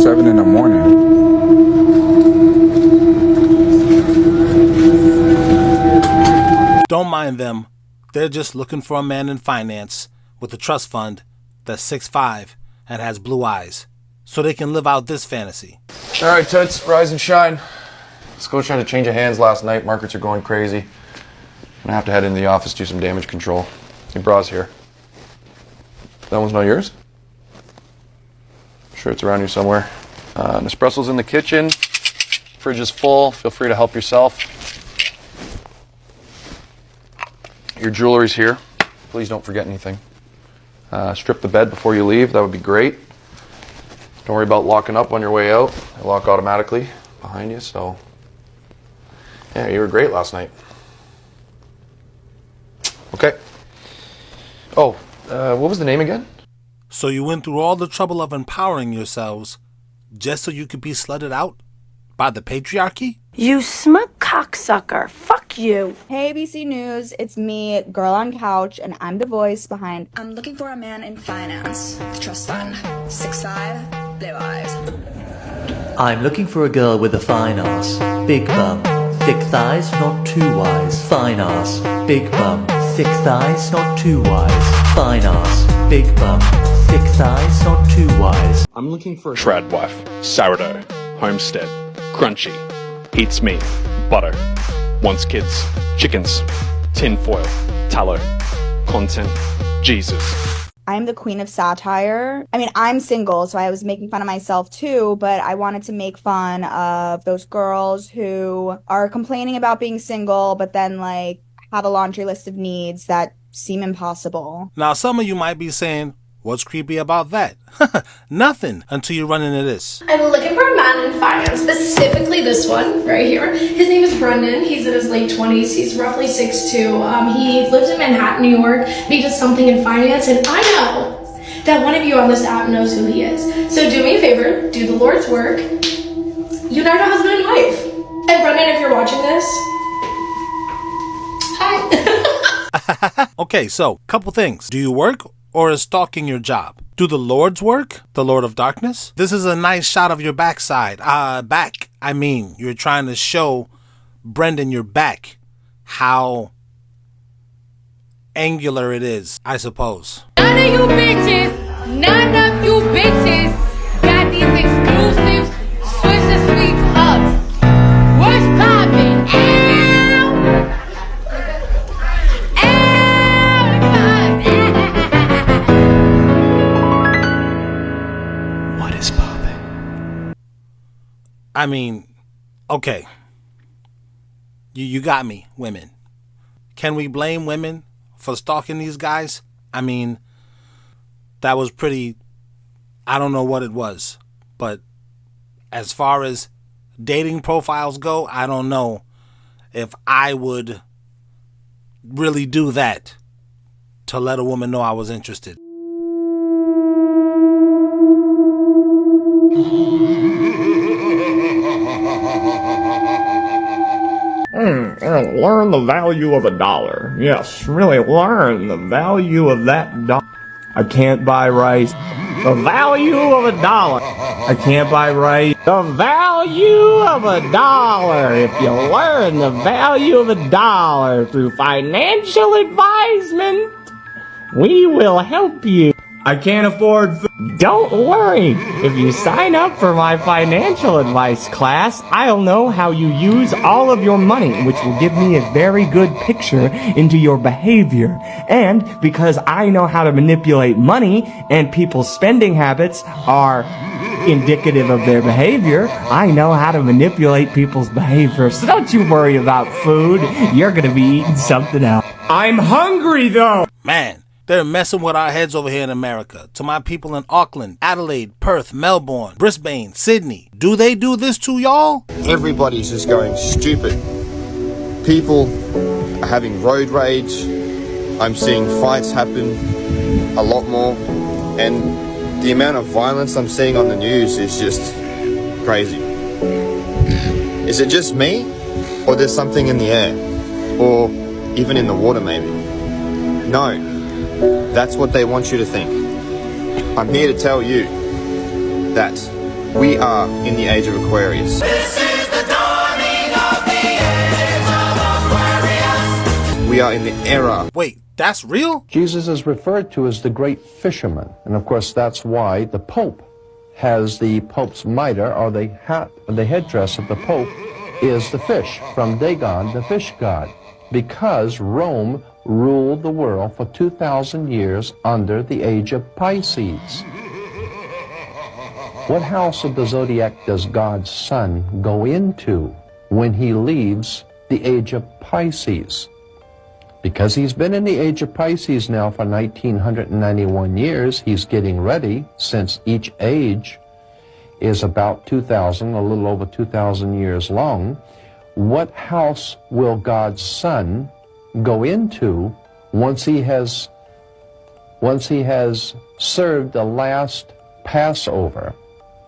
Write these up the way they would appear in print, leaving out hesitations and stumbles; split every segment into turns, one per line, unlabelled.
7 in the morning.
Don't mind them. They're just looking for a man in finance with a trust fund that's 6'5" and has blue eyes, so they can live out this fantasy.
All right, Toots, rise and shine. School tried to change of hands last night. Markets are going crazy. I'm gonna have to head into the office, do some damage control. Your bra's here. That one's not yours? Sure, it's around here somewhere. Nespresso's in the kitchen. Fridge is full. Feel free to help yourself. Your jewelry's here. Please don't forget anything. Strip the bed before you leave. That would be great. Don't worry about locking up on your way out. They lock automatically behind you, so... Yeah, you were great last night. Okay. Oh, what was the name again?
So you went through all the trouble of empowering yourselves just so you could be slutted out by the patriarchy?
You smug cocksucker. Fuck you.
Hey ABC News, it's me, Girl on Couch, and I'm the voice behind
I'm looking for a man in finance, trust fund, 6'5", blue eyes.
I'm looking for a girl with a fine ass, big bum, thick thighs, not too wise. Fine ass, big bum, thick thighs, not too wise. Fine ass, big bum, thick thighs, not too wise.
I'm looking for a trad wife, sourdough, homestead, crunchy, eats meat, butter, wants kids, chickens, tinfoil, tallow, content, Jesus.
I'm the queen of satire. I mean, I'm single, so I was making fun of myself too, but I wanted to make fun of those girls who are complaining about being single, but then like have a laundry list of needs that seem impossible.
Now, some of you might be saying, what's creepy about that? Nothing until you run into this.
I'm looking for a man in finance, specifically this one right here. His name is Brendan. He's in his late 20s. He's roughly 6'2". He lives in Manhattan, New York. He does something in finance, and I know that one of you on this app knows who he is. So do me a favor, do the Lord's work. Unite a husband and wife. And Brendan, if you're watching this, hi.
Okay, so, couple things. Do you work? Or is stalking your job? Do the Lord's work? The Lord of Darkness? This is a nice shot of your backside. You're trying to show Brendan your back. How angular it is, I suppose.
None of you bitches got these exclusive Swiss Sweets hugs. What's poppin'?
I mean, okay. You got me, women. Can we blame women for stalking these guys? I mean, that was pretty, I don't know what it was. But as far as dating profiles go, I don't know if I would really do that to let a woman know I was interested.
Learn the value of $1. Yes, really learn the value of that dollar. I can't buy rice. The value of $1. I can't buy rice. The value of $1. If you learn the value of $1 through financial advisement, we will help you. I can't afford food. Don't worry. If you sign up for my financial advice class, I'll know how you use all of your money, which will give me a very good picture into your behavior. And because I know how to manipulate money and people's spending habits are indicative of their behavior, I know how to manipulate people's behavior. So don't you worry about food. You're gonna be eating something else. I'm hungry though.
Man. They're messing with our heads over here in America. To my people in Auckland, Adelaide, Perth, Melbourne, Brisbane, Sydney. Do they do this to y'all?
Everybody's just going stupid. People are having road rage. I'm seeing fights happen a lot more. And the amount of violence I'm seeing on the news is just crazy. Is it just me? Or there's something in the air? Or even in the water maybe? No. That's what they want you to think. I'm here to tell you that We are in the Age of Aquarius.
This is the dawning of the Age of Aquarius.
We are in the era.
Wait, that's real?
Jesus is referred to as the great fisherman. And of course, that's why the Pope has the Pope's mitre, or the hat, the headdress of the Pope is the fish, from Dagon, the fish god, because Rome ruled the world for 2,000 years under the age of Pisces. What house of the zodiac does God's sun go into when he leaves the age of Pisces? Because he's been in the age of Pisces now for 1991 years, he's getting ready, since each age is about 2,000, a little over 2,000 years long. What house will God's son go into once he has served the last Passover,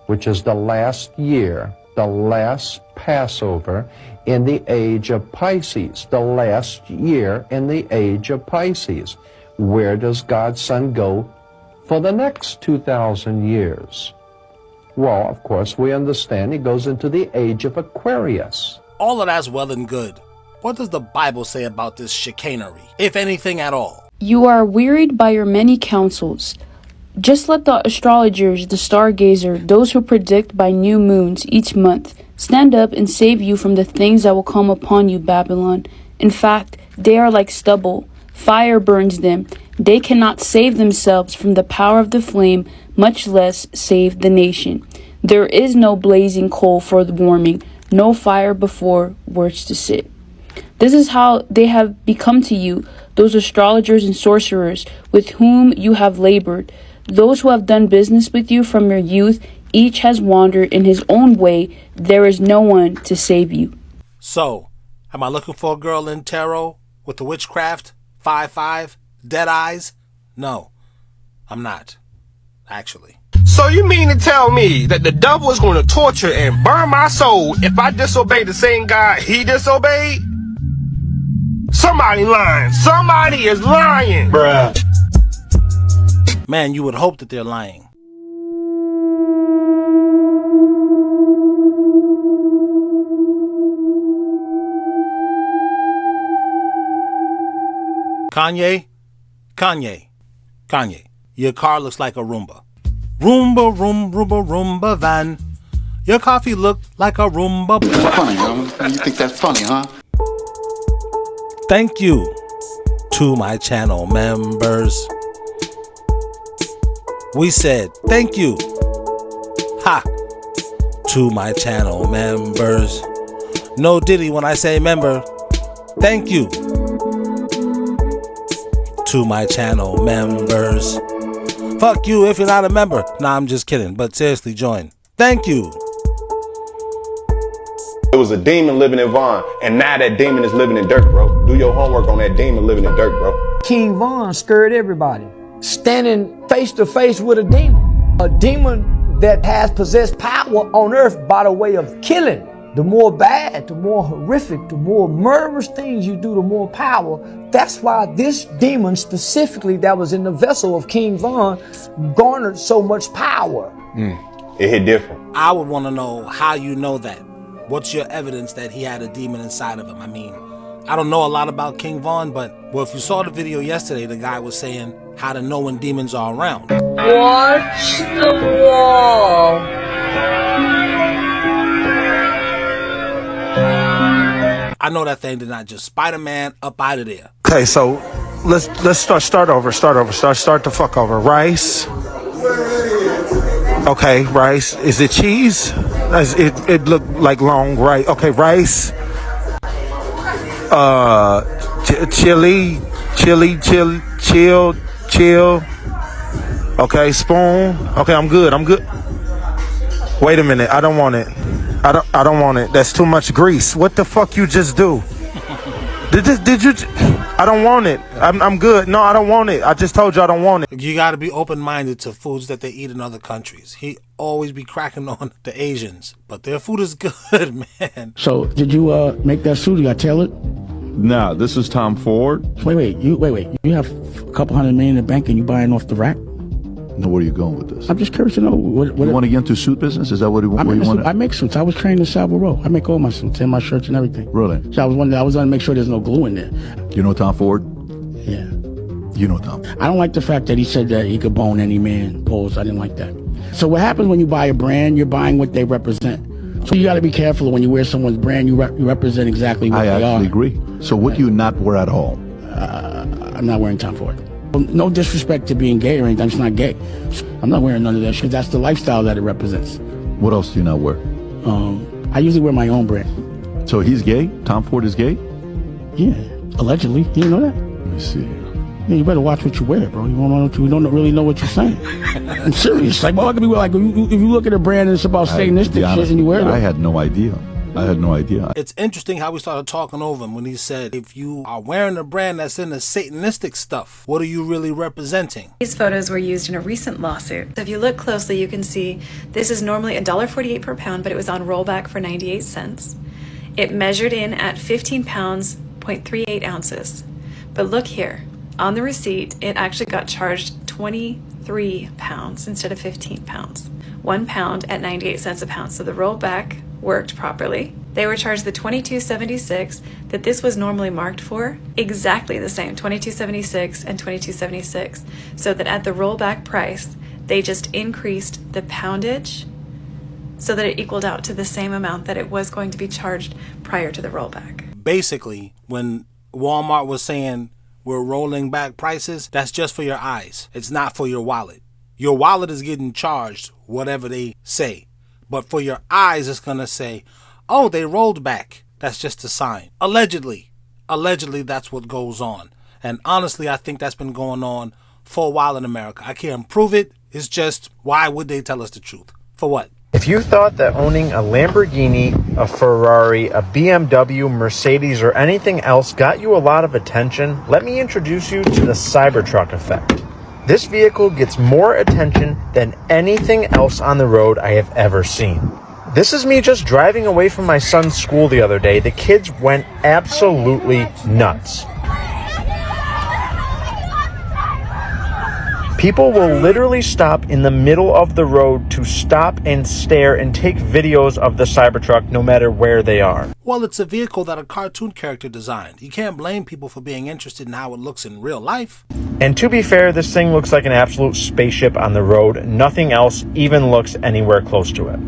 which is the last year, the last Passover in the age of Pisces, the last year in the age of Pisces? Where does God's son go for the next 2,000 years? Well, of course, we understand he goes into the age of Aquarius.
All of that's well and good. What does the Bible say about this chicanery, if anything at all?
You are wearied by your many counsels. Just let the astrologers, the stargazer, those who predict by new moons each month, stand up and save you from the things that will come upon you, Babylon. In fact, they are like stubble. Fire burns them. They cannot save themselves from the power of the flame, much less save the nation. There is no blazing coal for the warming, no fire before words to sit. This is how they have become to you, those astrologers and sorcerers with whom you have labored. Those who have done business with you from your youth, each has wandered in his own way. There is no one to save you.
So, am I looking for a girl in tarot with the witchcraft, 5-5, dead eyes? No, I'm not, actually.
So you mean to tell me that the devil is going to torture and burn my soul if I disobey the same God he disobeyed? Somebody lying. Somebody is lying. Bruh.
Man, you would hope that they're lying. Kanye, your car looks like a Roomba. Roomba van. Your coffee looked like a Roomba.
Funny, huh? You think that's funny, huh?
Thank you to my channel members. We said thank you. Ha! To my channel members. No diddy when I say member. Thank you to my channel members. Fuck you if you're not a member. Nah, I'm just kidding, but seriously, join. Thank you.
It was a demon living in Vaughn, and now that demon is living in dirt, bro. Do your homework on that demon living in dirt, bro.
King Von scared everybody, standing face to face with a demon that has possessed power on earth by the way of killing. The more bad, the more horrific, the more murderous things you do, the more power. That's why this demon specifically that was in the vessel of King Von garnered so much power.
It hit different.
I would want to know how you know that. What's your evidence that he had a demon inside of him? I mean, I don't know a lot about King Von, but well, if you saw the video yesterday, the guy was saying how to know when demons are around.
Watch the wall.
I know that thing did not just Spider-Man up out of there.
Okay, so let's start over. Start the fuck over. Rice. Okay, rice. Is it cheese? It looked like long rice. Okay, rice. Chili. Okay, spoon. Okay, I'm good. Wait a minute. I don't want it. I don't want it. That's too much grease. What the fuck you just do? Did you? I don't want it. I'm good. No, I don't want it. I just told you I don't want it.
You got to be open-minded to foods that they eat in other countries. He always be cracking on the Asians, but their food is good, man.
So, did you make that suit? You got tailored?
No, this is Tom Ford.
Wait. You have a couple $100 million in the bank and you buying off the rack?
Now, where are you going with this?
I'm just curious to know. What
you want to get into suit business? Is that what you want?
I make suits. I was trained in Savile Row. I make all my suits and my shirts and everything.
Really?
So I was going to make sure there's no glue in there.
You know Tom Ford?
Yeah.
You know Tom.
I don't like the fact that he said that he could bone any man. Pose. I didn't like that. So what happens when you buy a brand? You're buying what they represent. So you got to be careful when you wear someone's brand. You represent exactly what they are.
I actually agree. So what do you not wear at all?
I'm not wearing Tom Ford. No disrespect to being gay or anything. I'm just not gay. I'm not wearing none of that shit. That's the lifestyle that it represents.
What else do you not wear?
I usually wear my own brand.
So he's gay? Tom Ford is gay?
Yeah, allegedly. You didn't know that?
Let me see.
Yeah, you better watch what you wear, bro. You don't really know what you're saying. I'm serious. Like, well, I could be like, if you look at a brand and it's about satanistic shit and you wear it.
I had no idea.
It's interesting how we started talking over him when he said, if you are wearing a brand that's in the satanistic stuff, what are you really representing?
These photos were used in a recent lawsuit. So if you look closely, you can see this is normally $1.48 per pound, but it was on rollback for 98 cents. It measured in at 15 pounds, 0.38 ounces. But look here, on the receipt, it actually got charged 23 pounds instead of 15 pounds. 1 pound at 98 cents a pound. So the rollback worked properly. They were charged the $22.76 that this was normally marked for, exactly the same, $22.76 and $22.76, so that at the rollback price, they just increased the poundage so that it equaled out to the same amount that it was going to be charged prior to the rollback.
Basically, when Walmart was saying we're rolling back prices, that's just for your eyes. It's not for your wallet. Your wallet is getting charged whatever they say. But for your eyes, it's going to say, oh, they rolled back. That's just a sign. Allegedly, that's what goes on. And honestly, I think that's been going on for a while in America. I can't prove it. It's just, why would they tell us the truth? For what?
If you thought that owning a Lamborghini, a Ferrari, a BMW, Mercedes, or anything else got you a lot of attention, let me introduce you to the Cybertruck effect. This vehicle gets more attention than anything else on the road I have ever seen. This is me just driving away from my son's school the other day. The kids went absolutely nuts. People will literally stop in the middle of the road to stop and stare and take videos of the Cybertruck no matter where they are.
Well, it's a vehicle that a cartoon character designed. You can't blame people for being interested in how it looks in real life.
And to be fair, this thing looks like an absolute spaceship on the road. Nothing else even looks anywhere close to it.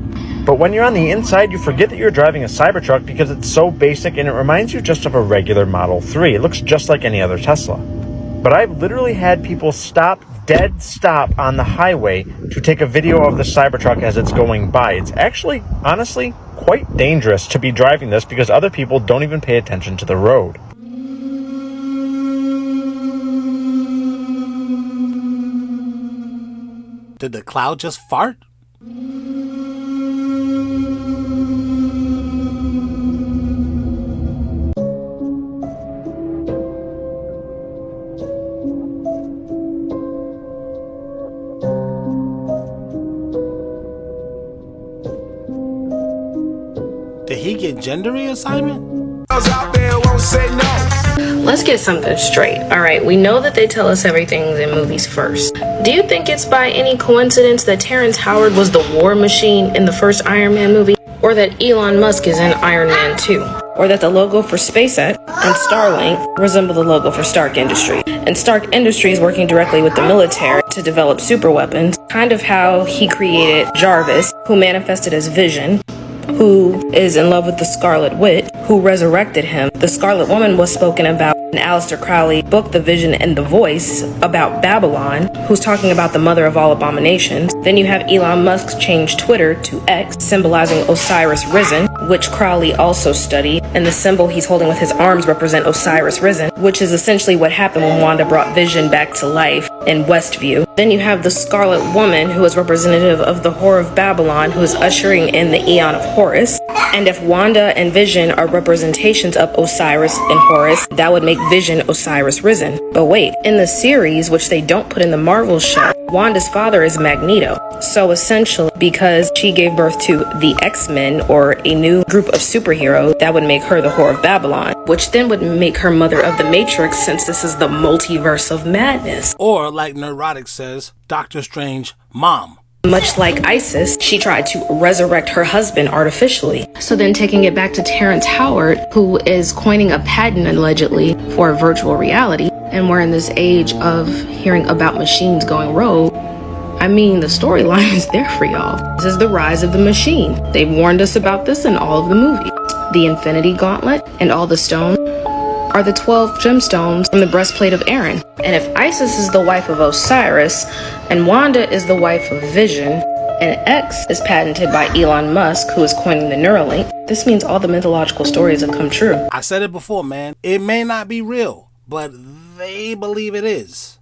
But when you're on the inside, you forget that you're driving a Cybertruck because it's so basic and it reminds you just of a regular Model 3. It looks just like any other Tesla. But I've literally had people dead stop on the highway to take a video of the Cybertruck as it's going by. It's actually, honestly, quite dangerous to be driving this because other people don't even pay attention to the road.
Did the cloud just fart? Did he get gender reassignment?
Let's get something straight. Alright, we know that they tell us everything's in movies first. Do you think it's by any coincidence that Terrence Howard was the war machine in the first Iron Man movie? Or that Elon Musk is in Iron Man 2? Or that the logo for SpaceX and Starlink resemble the logo for Stark Industries? And Stark Industries working directly with the military to develop super weapons, kind of how he created Jarvis, who manifested as Vision, who is in love with the Scarlet Witch, who resurrected him. The Scarlet Woman was spoken about in Aleister Crowley's book, The Vision and the Voice, about Babylon, who's talking about the mother of all abominations. Then you have Elon Musk change Twitter to X, symbolizing Osiris Risen, which Crowley also studied, and the symbol he's holding with his arms represent Osiris Risen, which is essentially what happened when Wanda brought Vision back to life in Westview. Then you have the Scarlet Woman, who is representative of the Whore of Babylon, who is ushering in the Aeon of Horus. And if Wanda and Vision are representations of Osiris and Horus, that would make Vision Osiris Risen. But wait, in the series, which they don't put in the Marvel show, Wanda's father is Magneto. So essentially, because she gave birth to the X-Men, or a new group of superheroes, that would make her the Whore of Babylon, which then would make her mother of the Matrix, since this is the multiverse of madness.
Or, like Neurotic says, Doctor Strange, mom.
Much like Isis, she tried to resurrect her husband artificially. So then taking it back to Terrence Howard, who is coining a patent allegedly for virtual reality, and we're in this age of hearing about machines going rogue. I mean, the storyline is there for y'all. This is the rise of the machine. They've warned us about this in all of the movies. The Infinity Gauntlet and all the stones are the 12 gemstones from the breastplate of Aaron. And if Isis is the wife of Osiris, and Wanda is the wife of Vision, and X is patented by Elon Musk, who is coining the Neuralink, this means all the mythological stories have come true.
I said it before, man. It may not be real, but they believe it is.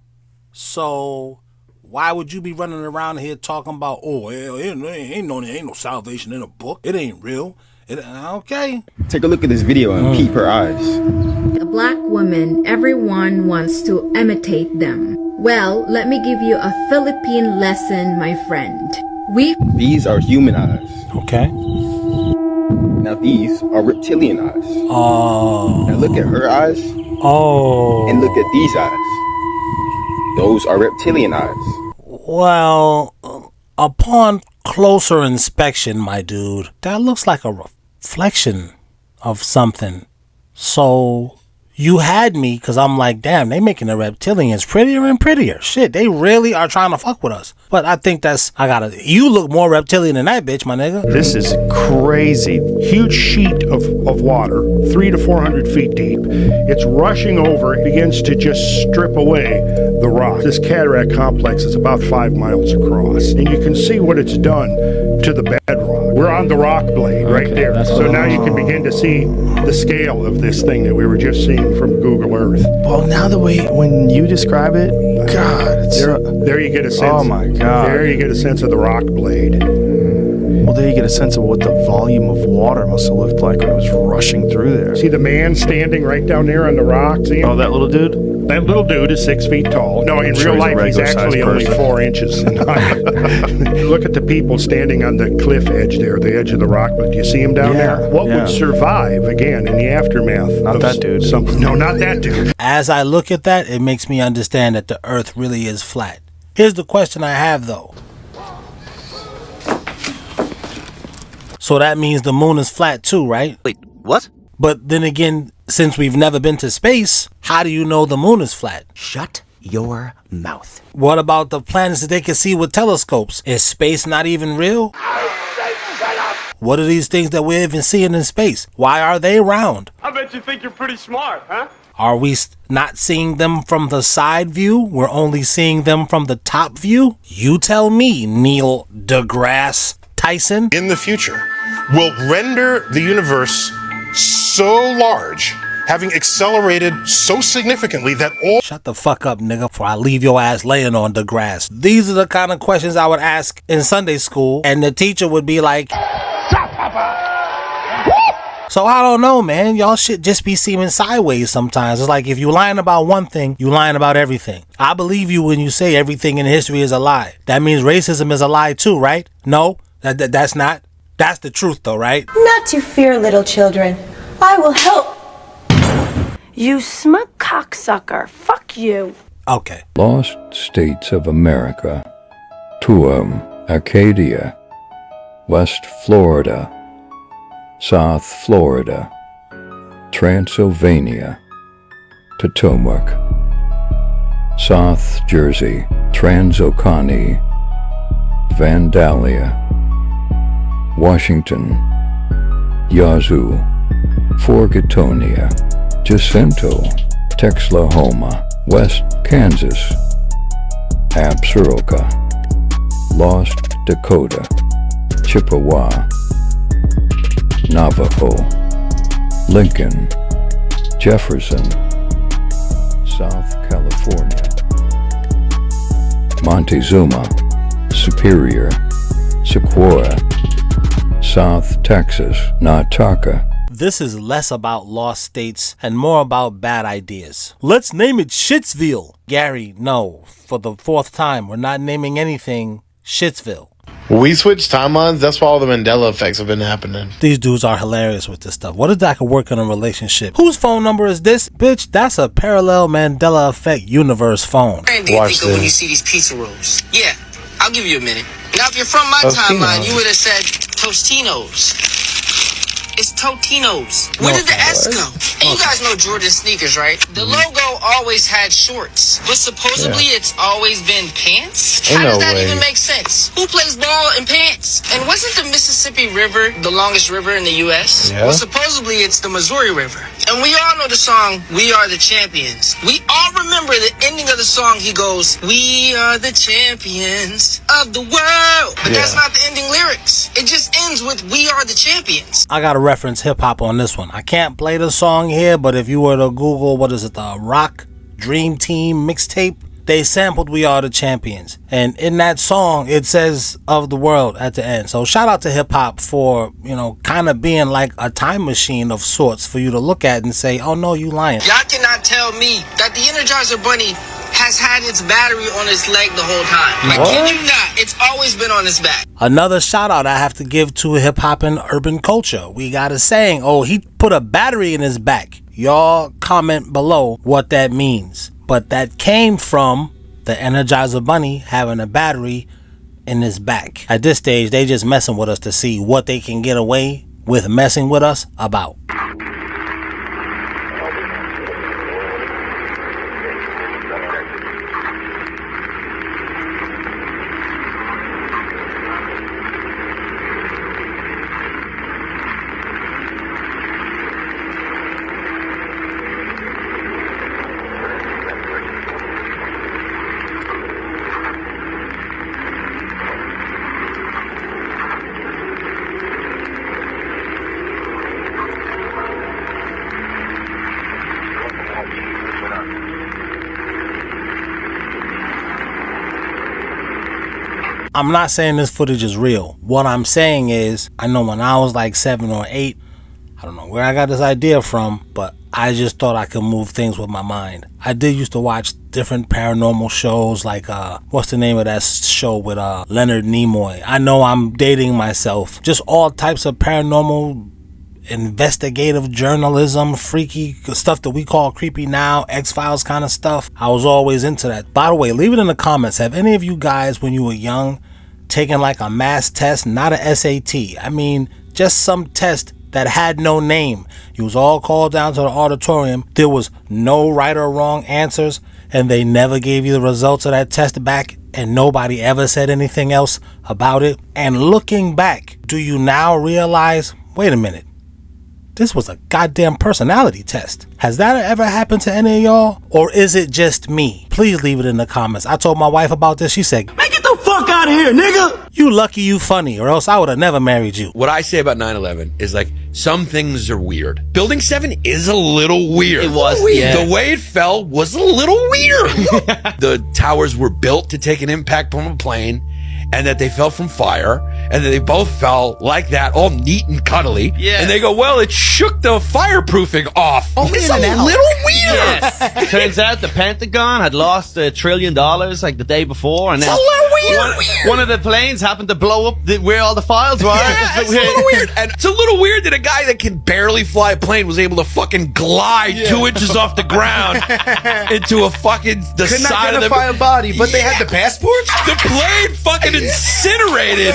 So why would you be running around here talking about, oh, ain't no salvation in a book. It ain't real. Okay.
Take a look at this video and peep her eyes.
A black woman, everyone wants to imitate them. Well, let me give you a Philippine lesson, my friend.
These are human eyes.
Okay.
Now these are reptilian eyes.
Oh.
Now look at her eyes.
Oh.
And look at these eyes. Those are reptilian eyes.
Well, upon closer inspection, my dude, that looks like a reflection of something. So you had me, because I'm like, damn, they making the reptilians prettier and prettier. Shit, they really are trying to fuck with us. But I think you look more reptilian than that bitch, my nigga.
This is crazy. Huge sheet of water, 300 to 400 feet deep. It's rushing over. It begins to just strip away the rock. This cataract complex is about 5 miles across. And you can see what it's done to the bedrock. We're on the rock blade right there. So now you can begin to see the scale of this thing that we were just seeing from Google Earth.
Well, now the way when you describe it, God,
there you get a sense.
Oh my God.
There you get a sense of the rock blade.
Well, there you get a sense of what the volume of water must have looked like when it was rushing through there.
See the man standing right down there on the rock? See him?
Oh, that little dude?
That little dude is 6 feet tall. No, in real life, he's actually only 4 inches in height. Look at the people standing on the cliff edge there, the edge of the rock. Do you see him down there? What would survive, again, in the aftermath?
Not that dude.
No, not that dude.
As I look at that, it makes me understand that the earth really is flat. Here's the question I have, though. So that means the moon is flat too, right?
Wait, what?
But then again, since we've never been to space, how do you know the moon is flat?
Shut your mouth.
What about the planets that they can see with telescopes? Is space not even real? What are these things that we're even seeing in space? Why are they round?
I bet you think you're pretty smart, huh?
Are we not seeing them from the side view? We're only seeing them from the top view? You tell me, Neil deGrasse Tyson.
In the future, will render the universe so large, having accelerated so significantly that all—
Shut the fuck up, nigga, before I leave your ass laying on the grass. These are the kind of questions I would ask in Sunday school, and the teacher would be like, so I don't know, man. Y'all should just be seeming sideways sometimes. It's like if you're lying about one thing, you're lying about everything. I believe you when you say everything in history is a lie. That means racism is a lie too, right? No, that's not. That's the truth though, right?
Not to fear, little children. I will help.
You smug cocksucker. Fuck you.
Okay.
Lost States of America, Tuam, Acadia, West Florida, South Florida, Transylvania, Potomac, South Jersey, Transocani, Vandalia, Washington, Yazoo, Forgetonia, Jacinto, Texlahoma, West Kansas, Absaroka, Lost Dakota, Chippewa, Navajo, Lincoln, Jefferson, South California, Montezuma, Superior, Sequoia, South Texas, Nataka.
This is less about lost states and more about bad ideas. Let's name it Shitsville. Gary, no. For the fourth time, we're not naming anything Shitsville.
We switch timelines. That's why all the Mandela effects have been happening.
These dudes are hilarious with this stuff. What if that could work in a relationship? Whose phone number is this? Bitch, that's a parallel Mandela effect universe phone.
Do you think of when you see these pizza rolls? Yeah, I'll give you a minute. Now, if you're from my timeline, you would have said Tostinos. It's Totinos. Where did the S go? And you guys know Jordan sneakers, right? The logo always had shorts, but supposedly it's always been pants? How does that even make sense? Who plays ball in pants? And wasn't the Mississippi River the longest river in the U.S.?
Yeah.
Well, supposedly it's the Missouri River. And we all know the song, We Are the Champions. We all remember the ending of the song. He goes, we are the champions of the world. But that's not the ending lyrics. It just ends with, we are the champions.
I gotta reference hip-hop on this one. I can't play the song here, but if you were to Google, what is it, the Rock Dream Team mixtape, they sampled We Are the Champions. And in that song, it says of the world at the end. So shout out to hip-hop for, you know, kind of being like a time machine of sorts for you to look at and say, oh no, you lying.
Y'all cannot tell me that the Energizer Bunny has had its battery on its leg the whole time. I kid you not, it's always been on its back.
Another shout out I have to give to hip hop and urban culture. We got a saying, oh, he put a battery in his back. Y'all comment below what that means. But that came from the Energizer Bunny having a battery in his back. At this stage, they just messing with us to see what they can get away with messing with us about. I'm not saying this footage is real. What I'm saying is, I know when I was like 7 or 8, I don't know where I got this idea from, but I just thought I could move things with my mind. I did used to watch different paranormal shows like, what's the name of that show with Leonard Nimoy? I know I'm dating myself. Just all types of paranormal investigative journalism, freaky stuff that we call creepy now, X-Files kind of stuff. I was always into that. By the way, leave it in the comments. Have any of you guys, when you were young, taken like a math test, not a SAT? I mean, just some test that had no name. You was all called down to the auditorium. There was no right or wrong answers, and they never gave you the results of that test back, and nobody ever said anything else about it. And looking back, do you now realize, wait a minute, this was a goddamn personality test? Has that ever happened to any of y'all? Or is it just me? Please leave it in the comments. I told my wife about this. She said, man, get the fuck out of here, nigga. You lucky you funny, or else I would have never married you.
What I say about 9/11 is like, some things are weird. Building 7 is a little weird. It was, yeah. The way it fell was a little weird. The towers were built to take an impact from a plane, and that they fell from fire, and that they both fell like that, all neat and cuddly. Yeah. And they go, well, it shook the fireproofing off. It's a little weird.
Yes. Turns out the Pentagon had lost $1 trillion like the day before, and then
it's a little weird.
One of the planes happened to blow up where all the files were.
Yeah, it's a little weird. And it's a little weird that a guy that can barely fly a plane was able to fucking glide 2 inches off the ground into a fucking
Could not identify a body, but they had the passports?
The plane fucking incinerated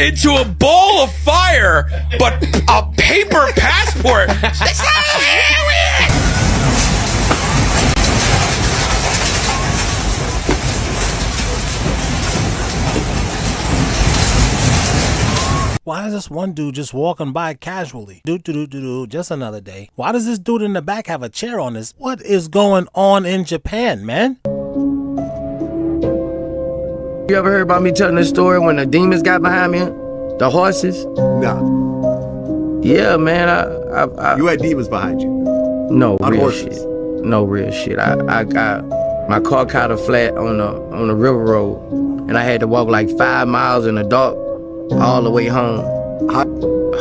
into a ball of fire, but a paper passport. That's not weird.
Why is this one dude just walking by casually? Just another day. Why does this dude in the back have a chair on this? What is going on in Japan, man?
You ever heard about me telling this story when the demons got behind me? The horses?
No.
Yeah, man.
You had demons behind you?
No,
on
real
horses.
shit. No real shit. I got my car caught a flat on the river road, and I had to walk like 5 miles in the dark all the way home.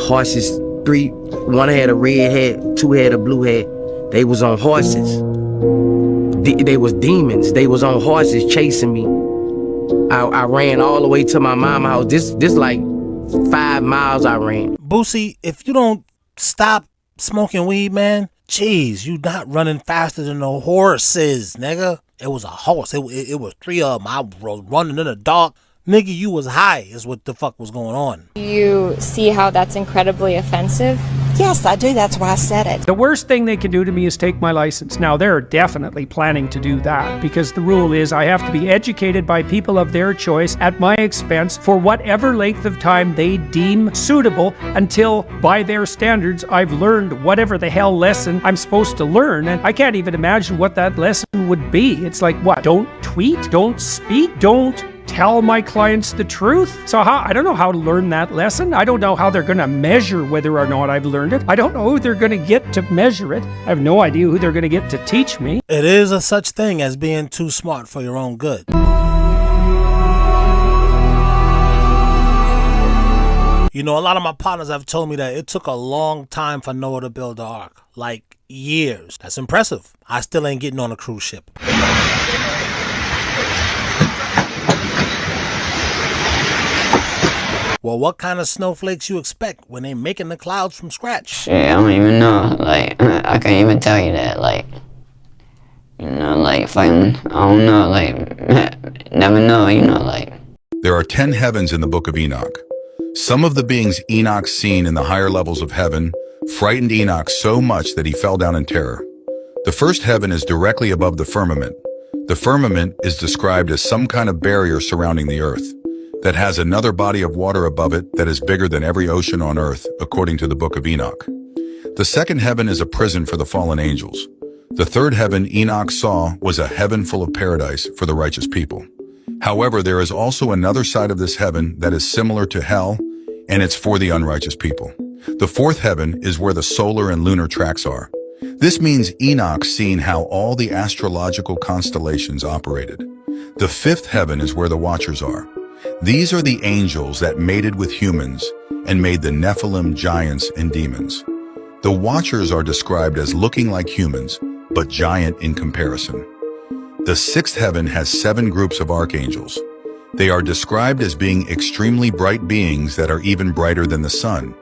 Horses, three, one had a red head, two had a blue head. They was on horses. They was demons. They was on horses chasing me. I ran all the way to my mama's house. This like 5 miles I ran.
Boosie, if you don't stop smoking weed, man, jeez, you not running faster than the horses, nigga. It was a horse. It was three of them. I was running in the dark. Nigga, you was high is what the fuck was going on.
You see how that's incredibly offensive?
Yes, I do. That's why I said it.
The worst thing they can do to me is take my license. Now, they're definitely planning to do that because the rule is I have to be educated by people of their choice at my expense for whatever length of time they deem suitable until, by their standards, I've learned whatever the hell lesson I'm supposed to learn. And I can't even imagine what that lesson would be. It's like, what? Don't tweet? Don't speak? Don't tell my clients the truth? So I don't know how to learn that lesson. I don't know how they're going to measure whether or not I've learned it. I don't know who they're going to get to measure it. I have no idea who they're going to get to teach me.
It is a such thing as being too smart for your own good. You know, a lot of my partners have told me that it took a long time for Noah to build the ark. Like years. That's impressive. I still ain't getting on a cruise ship. Well, what kind of snowflakes you expect when they making the clouds from scratch?
Shit, I don't even know. Like, I can't even tell you that. Like, you know, like, fighting, I don't know, like, never know, you know, like.
There are 10 heavens in the book of Enoch. Some of the beings Enoch seen in the higher levels of heaven frightened Enoch so much that he fell down in terror. The first heaven is directly above the firmament. The firmament is described as some kind of barrier surrounding the earth that has another body of water above it that is bigger than every ocean on earth, according to the book of Enoch. The second heaven is a prison for the fallen angels. The third heaven Enoch saw was a heaven full of paradise for the righteous people. However, there is also another side of this heaven that is similar to hell, and it's for the unrighteous people. The fourth heaven is where the solar and lunar tracks are. This means Enoch seen how all the astrological constellations operated. The fifth heaven is where the watchers are. These are the angels that mated with humans and made the Nephilim giants and demons. The watchers are described as looking like humans, but giant in comparison. The sixth heaven has 7 groups of archangels. They are described as being extremely bright beings that are even brighter than the sun.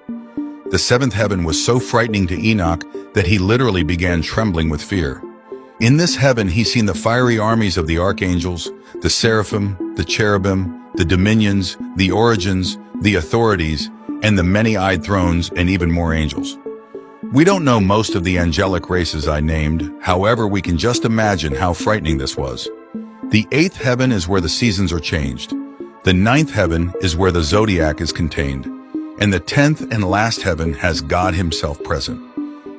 The seventh heaven was so frightening to Enoch that he literally began trembling with fear. In this heaven, he seen the fiery armies of the archangels, the seraphim, the cherubim, the dominions, the origins, the authorities, and the many-eyed thrones, and even more angels. We don't know most of the angelic races I named, however, we can just imagine how frightening this was. The 8th heaven is where the seasons are changed. The 9th heaven is where the zodiac is contained. And the 10th and last heaven has God himself present.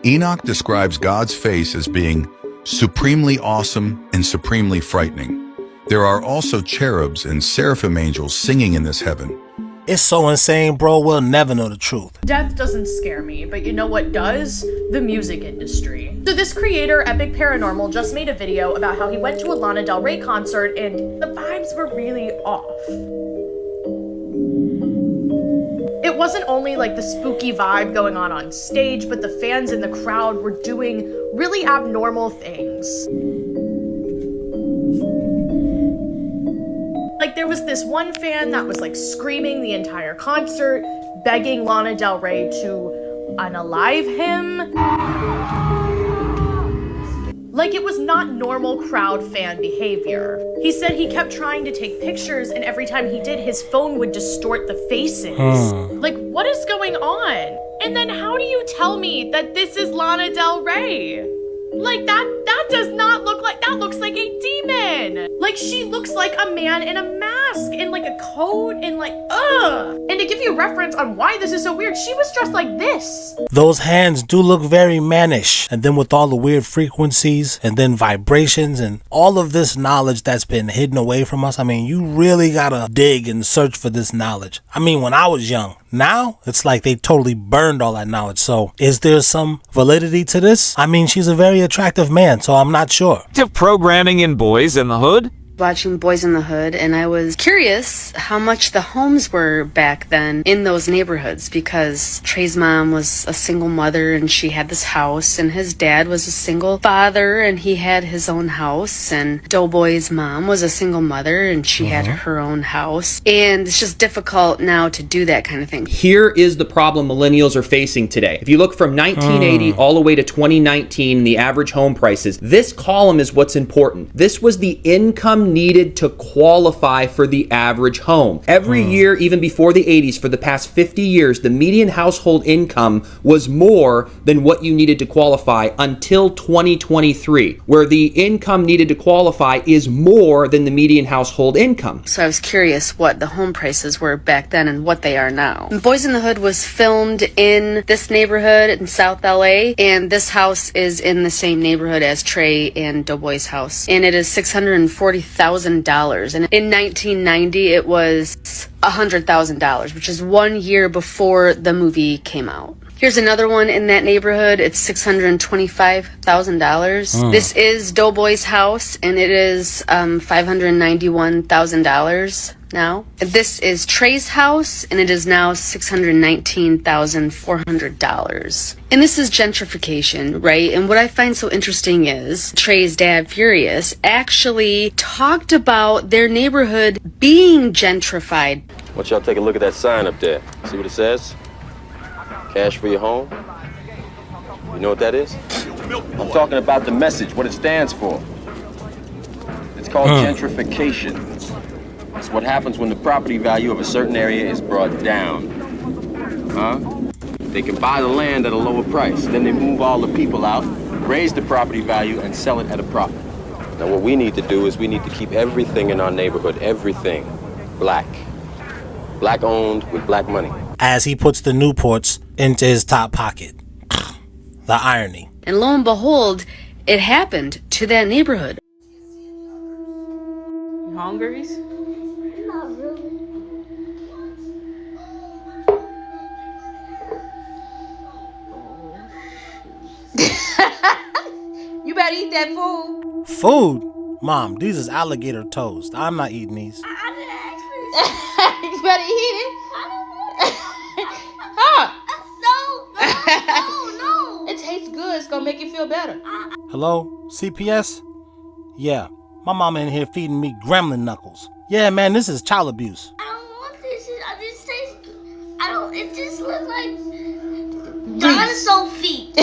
Enoch describes God's face as being supremely awesome and supremely frightening. There are also cherubs and seraphim angels singing in this heaven.
It's so insane, bro, we'll never know the truth.
Death doesn't scare me, but you know what does? The music industry. So this creator, Epic Paranormal, just made a video about how he went to a Lana Del Rey concert and the vibes were really off. It wasn't only like the spooky vibe going on stage, but the fans in the crowd were doing really abnormal things. Like there was this one fan that was like screaming the entire concert, begging Lana Del Rey to unalive him. Like it was not normal crowd fan behavior. He said he kept trying to take pictures and every time he did, his phone would distort the faces. Like what is going on? And then how do you tell me that this is Lana Del Rey? Like that does not look like, that looks like a demon. Like she looks like a man in a mask and like a coat and like, ugh. And to give you a reference on why this is so weird, she was dressed like this.
Those hands do look very mannish. And then with all the weird frequencies and then vibrations and all of this knowledge that's been hidden away from us. I mean, you really gotta dig and search for this knowledge. I mean, when I was young, now it's like they totally burned all that knowledge. So is there some validity to this? I mean, she's a very attractive man, so I'm not sure.
Programming in Boys in the Hood?
watching Boys in the Hood, and I was curious how much the homes were back then in those neighborhoods, because Trey's mom was a single mother and she had this house, and his dad was a single father and he had his own house, and Doughboy's mom was a single mother and she had her own house, and it's just difficult now to do that kind of thing.
Here is the problem millennials are facing today. If you look from 1980 all the way to 2019, the average home prices, this column is what's important. This was the income needed to qualify for the average home. Every year, even before the 80s, for the past 50 years, the median household income was more than what you needed to qualify until 2023, where the income needed to qualify is more than the median household income.
So I was curious what the home prices were back then and what they are now. Boys in the Hood was filmed in this neighborhood in South LA, and this house is in the same neighborhood as Trey and Doughboy's house, and it is $640,000, and in 1990 it was $100,000, which is 1 year before the movie came out. Here's another one in that neighborhood. It's $625,000. This is Doughboy's house, and it is $591,000 now. This is Trey's house, and it is now $619,400. And this is Gentrification, right? And what I find so interesting is Trey's dad, Furious, actually talked about their neighborhood being gentrified.
I want y'all to take a look at that sign up there. See what it says? Cash for your home. You know what that is? I'm talking about the message, what it stands for. It's called gentrification. It's what happens when the property value of a certain area is brought down. They can buy the land at a lower price. Then they move all the people out, raise the property value, and sell it at a profit. Now what we need to do is we need to keep everything in our neighborhood, everything, black. Black owned with black money.
As he puts the Newports into his top pocket. The irony.
And lo and behold, it happened to that neighborhood.
You hungry?
Not really.
You better eat that food.
Food? Mom, these is alligator toast. I'm not eating these.
You better eat it. Huh? No. It tastes good. It's gonna make you feel better.
Hello? CPS? Yeah, my mama in here feeding me gremlin knuckles. Yeah, man, this is child abuse.
I don't want this. It just looks like dinosaur feet.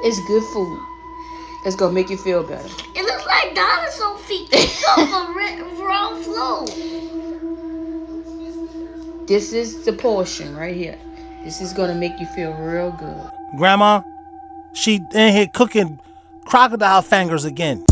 It's good food. It's gonna make you feel better.
It looks like dinosaur feet. It's off a raw flow.
This is the portion right here. This is gonna make you feel real good.
Grandma, she in here cooking crocodile fingers again.